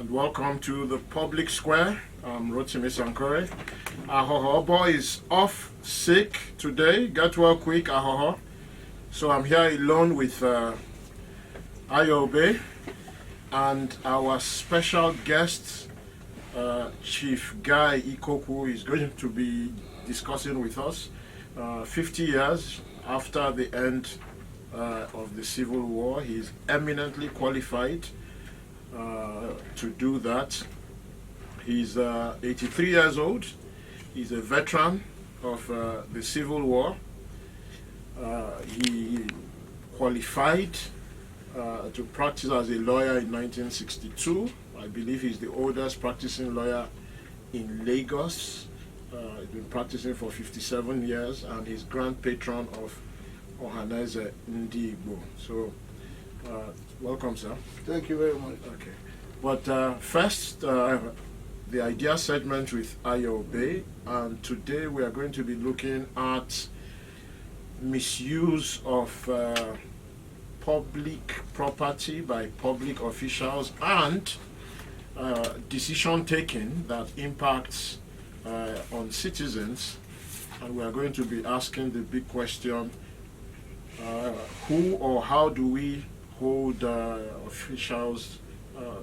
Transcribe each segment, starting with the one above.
and welcome to the Public Square. I'm Rotimi Sankore. Ahoho is off sick today. Get well quick, Ahoho. So I'm here alone with Ayobe and our special guest, Chief Guy Ikoku, is going to be discussing with us 50 years after the end of the Civil War. He is eminently qualified to do that. He's 83 years old. He's a veteran of the Civil War. He qualified to practice as a lawyer in 1962. I believe he's the oldest practicing lawyer in Lagos. He's been practicing for 57 years, and he's grand patron of Ohaneze Ndigbo. So, welcome, sir. Thank you very much. Okay. But first, the idea segment with Ayobe, and today we are going to be looking at misuse of public property by public officials and decision taking that impacts on citizens. And we are going to be asking the big question, who or how do we hold officials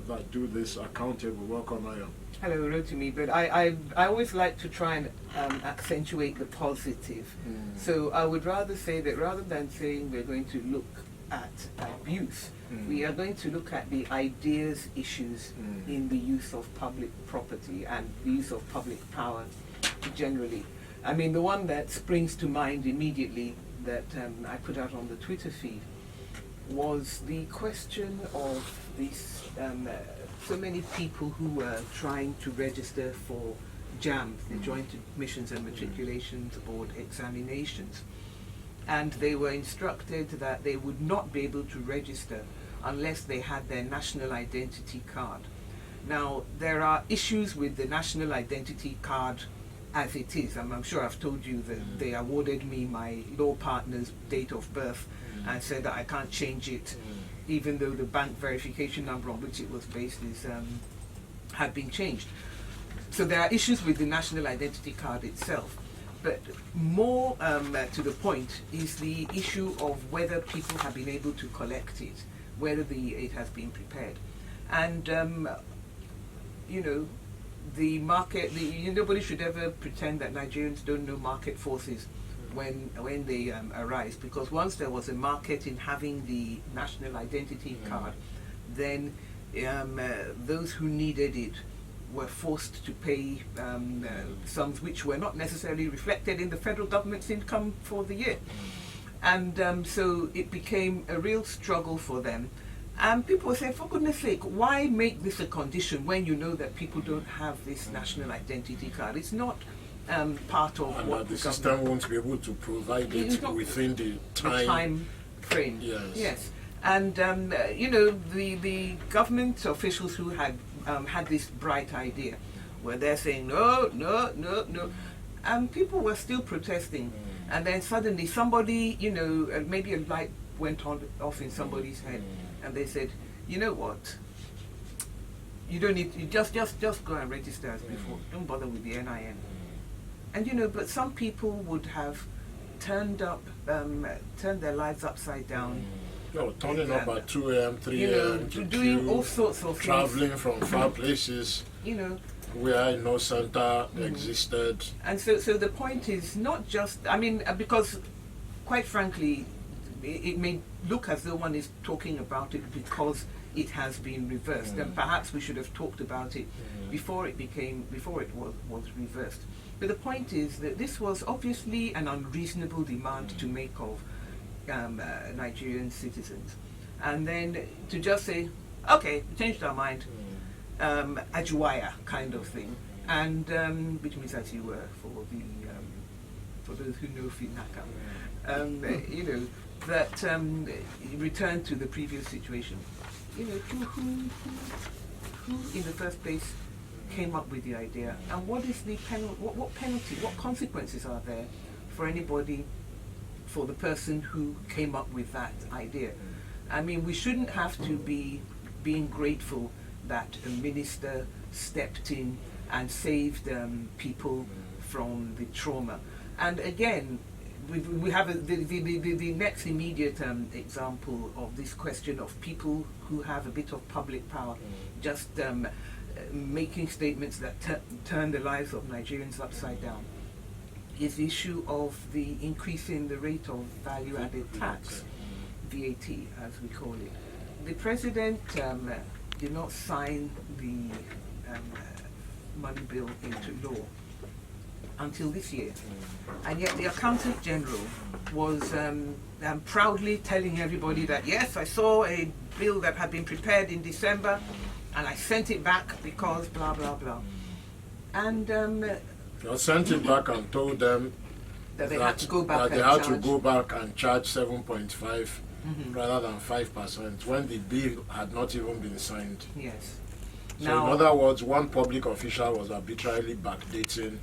that do this accountable? Welcome, Ayo. Hello, Rotimi, but I always like to try and accentuate the positive. So I would rather say that rather than saying we're going to look at abuse, we are going to look at the ideas, issues in the use of public property and the use of public power generally. I mean, the one that springs to mind immediately that I put out on the Twitter feed was the question of these so many people who were trying to register for JAMB, the Joint Admissions and Matriculations Board examinations, and they were instructed that they would not be able to register unless they had their national identity card. Now, there are issues with the national identity card as it is. I'm sure I've told you that they awarded me my law partner's date of birth and said that I can't change it, even though the bank verification number on which it was based had been changed. So there are issues with the national identity card itself. But more to the point is the issue of whether people have been able to collect it, whether it has been prepared. And, you know, the market, nobody should ever pretend that Nigerians don't know market forces when they arise, because once there was a market in having the national identity card, then those who needed it were forced to pay sums which were not necessarily reflected in the federal government's income for the year. And so it became a real struggle for them. And people say, for goodness sake, why make this a condition when you know that people don't have this national identity card? It's not part of And what the system won't be able to provide it within the time frame. Yes. And you know, the government officials who had this bright idea, where they're saying no, and people were still protesting. And then suddenly somebody, you know, maybe a light went off in somebody's head, and they said, you know what? You don't need, you just go and register as before. Don't bother with the NIN. And you know, but some people would have turned their lives upside down. Turning up at 2 a.m., 3 you know, a.m. to doing queue, all sorts of traveling things. from far places, You know, where no center existed. and so the point is not just, I mean, because quite frankly, it may look as though one is talking about it because it has been reversed, and perhaps we should have talked about it before it was reversed. But the point is that this was obviously an unreasonable demand to make of Nigerian citizens, and then to just say, okay, we changed our mind, Ajuwaya kind of thing, and which means, as you were for those who know Finaka, you know, that return to the previous situation. You know, who in the first place came up with the idea, and what is the what penalty, what consequences are there for anybody, for the person who came up with that idea? I mean, we shouldn't have to be being grateful that a minister stepped in and saved people from the trauma. And again, we have the next immediate example of this question of people who have a bit of public power just making statements that turn the lives of Nigerians upside down is the issue of the increase in the rate of value-added tax, VAT as we call it. The president did not sign the money bill into law until this year, and yet the accountant general was proudly telling everybody that yes, I saw a bill that had been prepared in December and I sent it back because blah blah blah, and I sent it back and told them that they had to go back that they and had to charge. go back and charge 7.5 rather than 5% when the bill had not even been signed. Yes. So Now, in other words, one public official was arbitrarily backdating.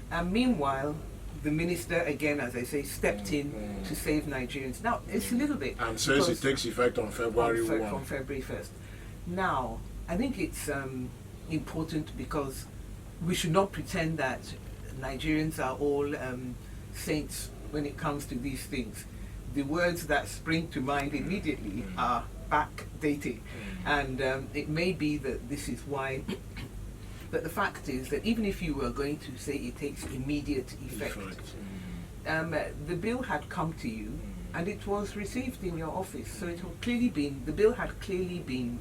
and meanwhile, the minister again, as I say, stepped in to save Nigerians. Now it's a little bit And says it because- takes effect on February 1. from February 1st. Now, I think it's important because we should not pretend that Nigerians are all saints when it comes to these things. The words that spring to mind immediately are backdating, and it may be that this is why. But the fact is that even if you were going to say it takes immediate effect, the bill had come to you and it was received in your office. So it had clearly been, the bill had clearly been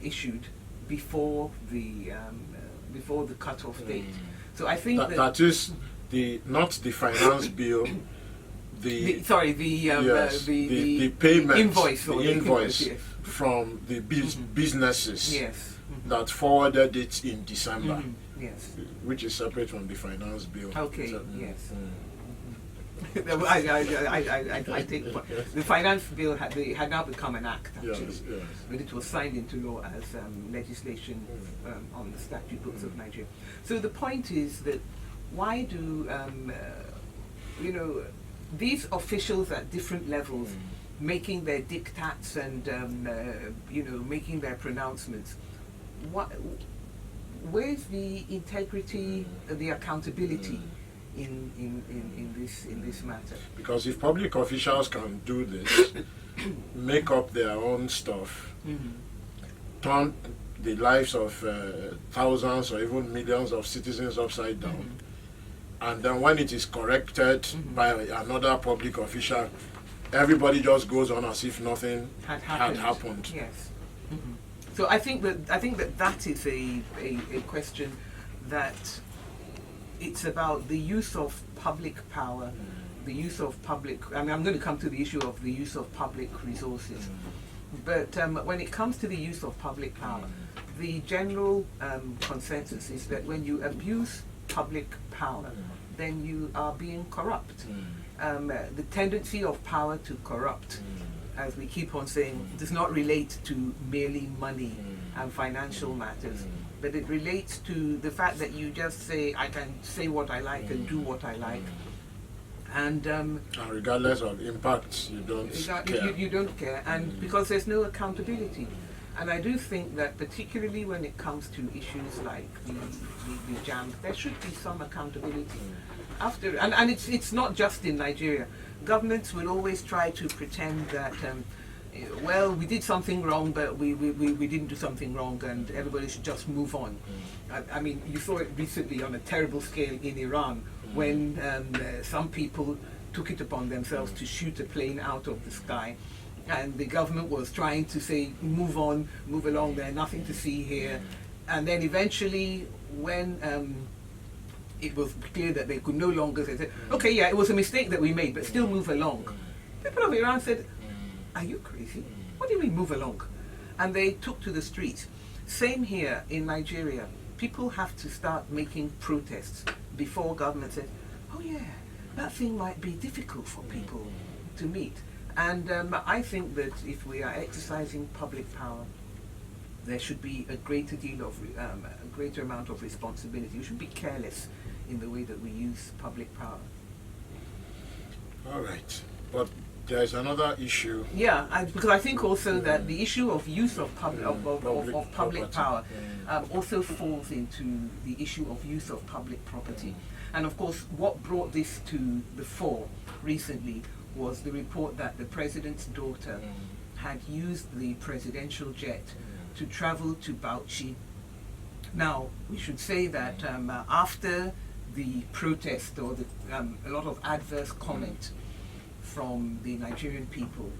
issued before the cut-off date. So I think That is not the finance bill, the the payment, invoice, the or invoice yes. from the businesses Yes. that forwarded it in December, Yes. which is separate from the finance bill. Okay, So, yes. I take the finance bill had now become an act actually, Yes, yes. but it was signed into law as legislation on the statute books of Nigeria. So the point is that why do these officials at different levels making their diktats and making their pronouncements? Where's the integrity, the accountability in this matter? Because if public officials can do this, make up their own stuff, turn the lives of thousands or even millions of citizens upside down, and then when it is corrected by another public official, everybody just goes on as if nothing had happened. Yes. So I think that is a question that it's about the use of public power, the use of public. I mean, I'm going to come to the issue of the use of public resources, but when it comes to the use of public power, the general consensus is that when you abuse public power, then you are being corrupt. The tendency of power to corrupt, as we keep on saying, does not relate to merely money and financial matters, but it relates to the fact that you just say, I can say what I like and do what I like. And regardless of impact, you don't care. You don't care, and because there's no accountability. And I do think that particularly when it comes to issues like the JAMB, there should be some accountability. And it's not just in Nigeria. Governments will always try to pretend that, well, we did something wrong, but we didn't do something wrong, and everybody should just move on. I mean, you saw it recently on a terrible scale in Iran when some people took it upon themselves to shoot a plane out of the sky. And the government was trying to say, move on, move along, there's nothing to see here. And then eventually, when it was clear that they could no longer say, okay, yeah, it was a mistake that we made, but still move along. People of Iran said, are you crazy? What do you mean move along? And they took to the streets. Same here in Nigeria. People have to start making protests before government says, oh yeah, that thing might be difficult for people to meet. And I think that if we are exercising public power, there should be a greater amount of responsibility. We should be careless in the way that we use public power. All right. But there's another issue. Yeah, and because I think also that the issue of use of public of public property. power also falls into the issue of use of public property. And of course, what brought this to the fore recently was the report that the president's daughter had used the presidential jet to travel to Bauchi. Now, we should say that after the protest or a lot of adverse comment from the Nigerian people,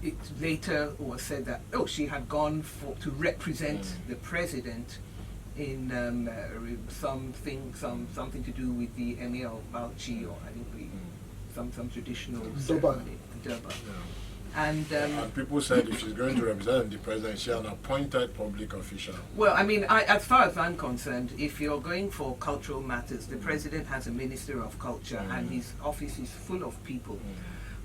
it later was said that, oh, she had gone to represent the president in something to do with the Emir of Bauchi, or I think some traditional ceremony, Durbar. And people said if she's going to represent the president, she's an appointed public official. well, I mean, as far as I'm concerned, if you're going for cultural matters, the president has a minister of culture, and his office is full of people.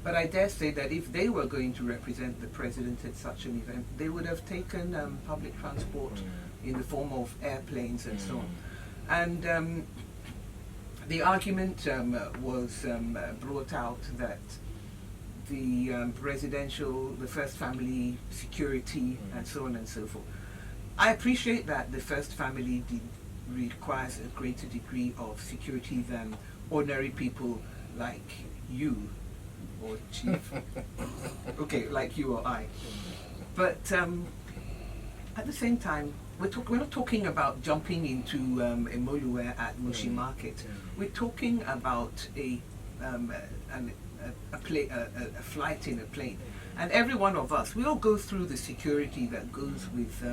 But I dare say that if they were going to represent the president at such an event, they would have taken public transport in the form of airplanes and so on. And the argument was brought out that the the first family security and so on and so forth. I appreciate that the first family requires a greater degree of security than ordinary people like you or Chief. Okay, like you or I. But at the same time, we're not talking about jumping into a Moluwe at Mushi Market. We're talking about a flight in a plane. And every one of us, we all go through the security that goes with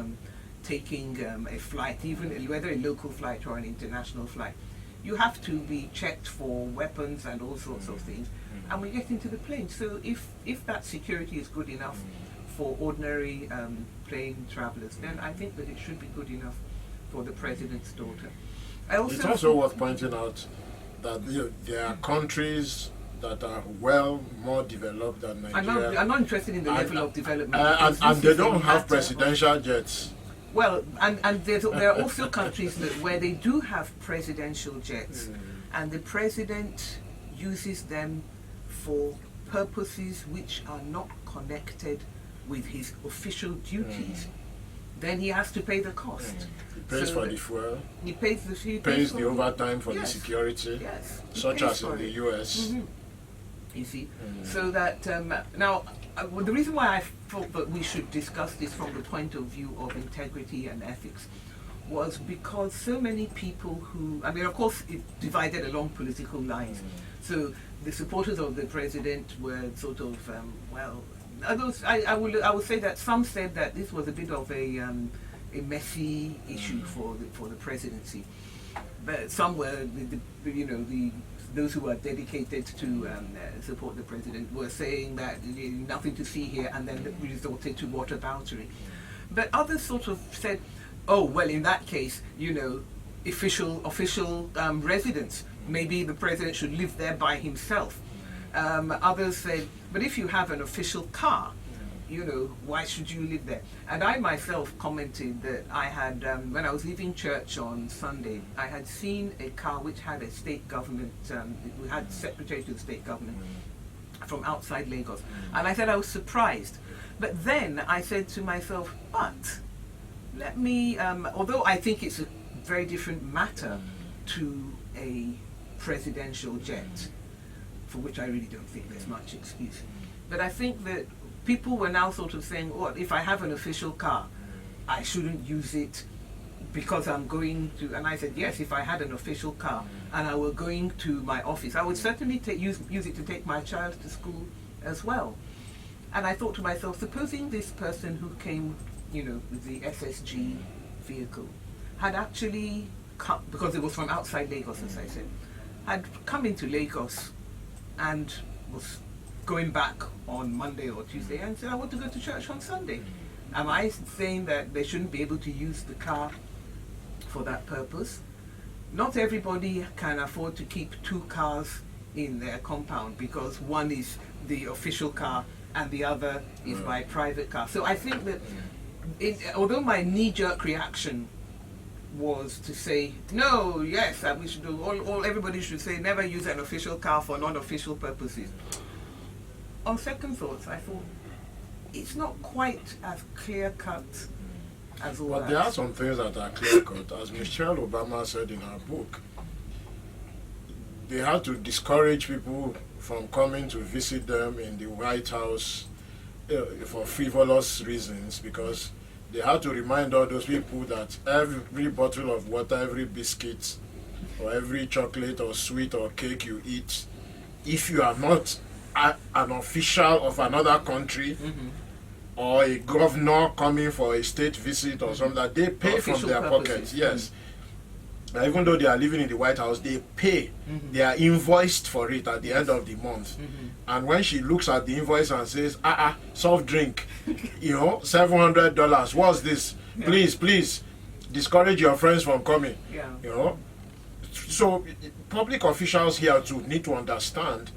taking a flight, even whether a local flight or an international flight. You have to be checked for weapons and all sorts of things. And we get into the plane. So if that security is good enough for ordinary plane travelers, then I think that it should be good enough for the president's daughter. It's also worth pointing out that there are countries that are more developed than Nigeria. I'm not interested in the level of development. And they don't have presidential jets. Well, and there are also countries where they do have presidential jets, and the president uses them for purposes which are not connected with his official duties. Then he has to pay the cost. He pays for the fuel. He pays the overtime for the security, such as in the US. You see, so that now the reason why I thought that we should discuss this from the point of view of integrity and ethics was because so many people of course, it divided along political lines. So the supporters of the president were sort of I would say that some said that this was a bit of a messy issue for the presidency, but some were those who are dedicated to support the president were saying that nothing to see here, and then resorted to whataboutery. But others sort of said, oh well, in that case, official residence. Maybe the president should live there by himself. Others said, but if you have an official car, why should you live there? And I myself commented that I had, when I was leaving church on Sunday, I had seen a car which had a state government, we had secretary to the state government from outside Lagos. And I said I was surprised. But then I said to myself, but let me, although I think it's a very different matter to a presidential jet, for which I really don't think there's much excuse. But I think that people were now sort of saying, well, if I have an official car, I shouldn't use it because I'm going to, and I said, yes, if I had an official car and I were going to my office, I would certainly use it to take my child to school as well. And I thought to myself, supposing this person who came, with the SSG vehicle had actually come, because it was from outside Lagos, as I said, had come into Lagos and was going back on Monday or Tuesday and said, I want to go to church on Sunday. Am I saying that they shouldn't be able to use the car for that purpose? Not everybody can afford to keep two cars in their compound because one is the official car and the other is my private car. So I think that although my knee-jerk reaction was to say, no, yes, we should do, everybody should say never use an official car for non-official purposes. on second thoughts, I thought it's not quite as clear cut as all But that. there are some things that are clear cut. As Michelle Obama said in her book, they had to discourage people from coming to visit them in the White House for frivolous reasons, because they had to remind all those people that every bottle of water, every biscuit, or every chocolate or sweet or cake you eat, if you are not an official of another country, or a governor coming for a state visit or something, that they pay from Official their purposes. pockets. Yes. Even though they are living in the White House, they pay. They are invoiced for it at the end of the month. And when she looks at the invoice and says, soft drink, $700, what's this? Yeah. Please, discourage your friends from coming. Yeah. So public officials here too need to understand.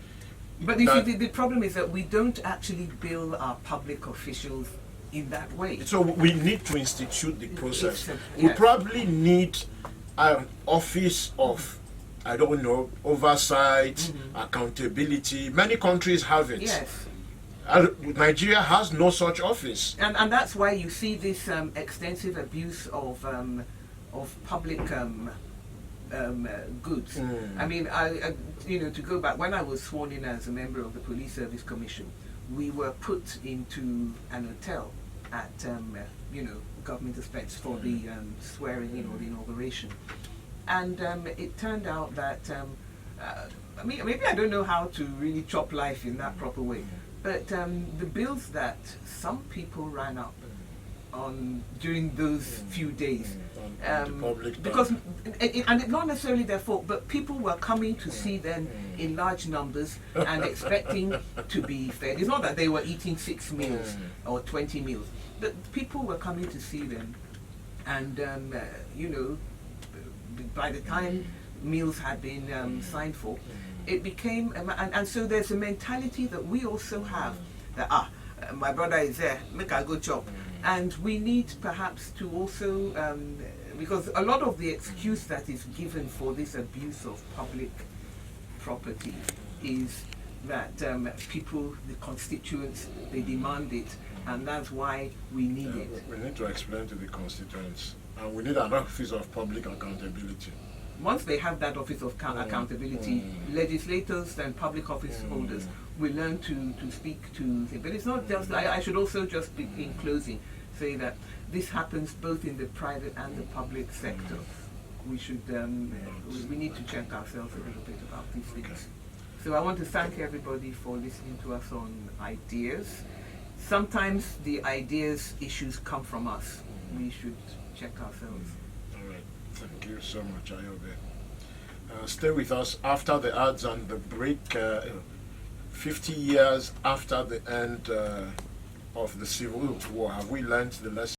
But you that- see, the problem is that we don't actually bill our public officials in that way. So we need to institute the process. We Yes. probably need an office of, I don't know, oversight, accountability. Many countries have it. Yes. Nigeria has no such office. And that's why you see this extensive abuse of public goods. I mean, I to go back, when I was sworn in as a member of the Police Service Commission, we were put into an hotel at government expense for the swearing in or the inauguration, and it turned out that I mean, maybe I don't know how to really chop life in that proper way, but the bills that some people ran up on during those few days, On the public because bank. and it's not necessarily their fault, but people were coming to see them in large numbers and expecting to be fed. It's not that they were eating 6 meals or 20 meals, but people were coming to see them, and by the time meals had been signed for, it became and so there's a mentality that we also have that my brother is there, make I go chop. And we need perhaps to also, because a lot of the excuse that is given for this abuse of public property is that people, the constituents, they demand it, and that's why we need it. We need to explain to the constituents, and we need an office of public accountability. Once they have that office of accountability, legislators and public office holders will learn to speak to them. But it's not just, I should also just be, in closing, say that this happens both in the private and the public sector. We should, we need to check ourselves a little bit about these things. So I want to thank everybody for listening to us on ideas. Sometimes the ideas issues come from us. We should check ourselves. All right. Thank you so much, Ayobe. Stay with us after the ads and the break. 50 years after the end of the Civil War, have we learned the lesson?